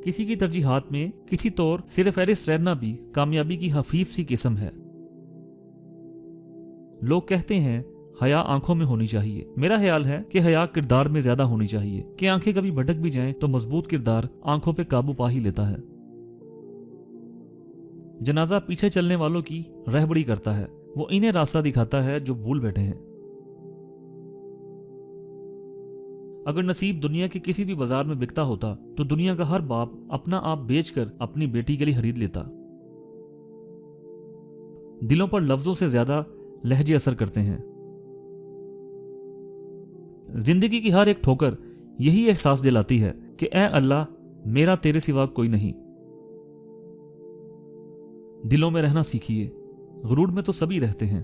किसी की तरजीहात में किसी तौर सिर्फ फहरिस्त रहना भी कामयाबी की हफीफ सी किस्म है। लोग कहते हैं हया आंखों में होनी चाहिए। मेरा ख्याल है कि हया किरदार में ज्यादा होनी चाहिए कि आंखें कभी भटक भी जाएं तो मजबूत किरदार आंखों पे काबू पा ही लेता है। जनाजा पीछे चलने वालों की रहबड़ी करता है, वो इन्हें रास्ता दिखाता है जो भूल बैठे हैं। अगर नसीब दुनिया के किसी भी बाजार में बिकता होता तो दुनिया का हर बाप अपना आप बेचकर अपनी बेटी के लिए खरीद लेता। दिलों पर लफ्जों से ज्यादा लहजे असर करते हैं। जिंदगी की हर एक ठोकर यही एहसास दिलाती है कि ऐ अल्लाह, मेरा तेरे सिवा कोई नहीं। दिलों में रहना सीखिए, गुरूर में तो सभी रहते हैं।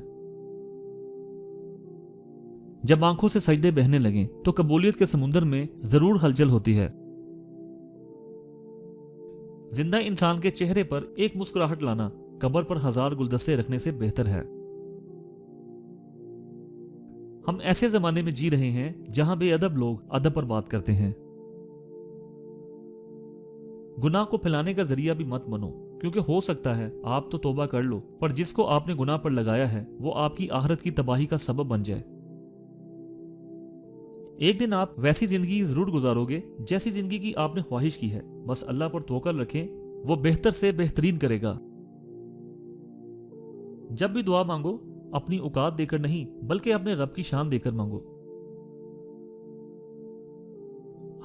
जब आंखों से सजदे बहने लगें तो कबूलियत के समुंदर में जरूर हलचल होती है। जिंदा इंसान के चेहरे पर एक मुस्कुराहट लाना कब्र पर 1000 गुलदस्ते रखने से बेहतर है। हम ऐसे जमाने में जी रहे हैं जहां बेअदब लोग अदब पर बात करते हैं। गुनाह को फैलाने का जरिया भी मत बनो, क्योंकि हो सकता है आप तो तौबा कर लो पर जिसको आपने गुनाह पर लगाया है वो आपकी आखिरत की तबाही का सबब बन जाए। एक दिन आप वैसी जिंदगी जरूर गुजारोगे जैसी जिंदगी की आपने ख्वाहिश की है। बस अल्लाह पर तवक्कुल रखें, वो बेहतर से बेहतरीन करेगा। जब भी दुआ मांगो अपनी औकात देकर नहीं बल्कि अपने रब की शान देकर मांगो।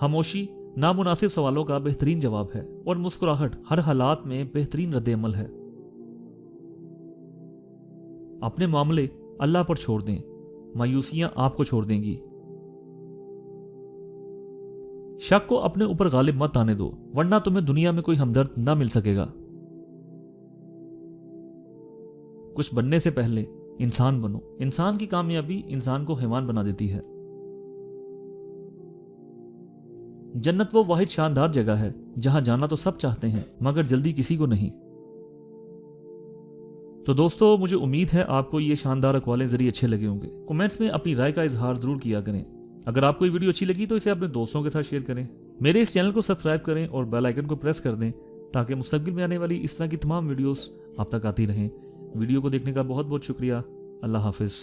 खामोशी नामुनासिब सवालों का बेहतरीन जवाब है और मुस्कुराहट हर हालात में बेहतरीन रद्द-ए-अमल है। अपने मामले अल्लाह पर छोड़ दें, मायूसियां आपको छोड़ देंगी। शक को अपने ऊपर गालिब मत आने दो, वरना तुम्हें दुनिया में कोई हमदर्द ना मिल सकेगा। कुछ बनने से पहले इंसान बनो। इंसान की कामयाबी इंसान को हैवान बना देती है। जन्नत वो वाहिद शानदार जगह है जहां जाना तो सब चाहते हैं मगर जल्दी किसी को नहीं। तो दोस्तों, मुझे उम्मीद है आपको ये शानदार अक़वाले जरिए अच्छे लगे होंगे। कमेंट्स में अपनी राय का इजहार जरूर किया करें। अगर आपको ये वीडियो अच्छी लगी तो इसे अपने दोस्तों के साथ शेयर करें। मेरे इस चैनल को सब्सक्राइब करें और बेल आइकन को प्रेस कर दें ताकि मुस्तक़बिल में आने वाली इस तरह की तमाम वीडियोस आप तक आती रहें। वीडियो को देखने का बहुत बहुत शुक्रिया। अल्लाह हाफिज़।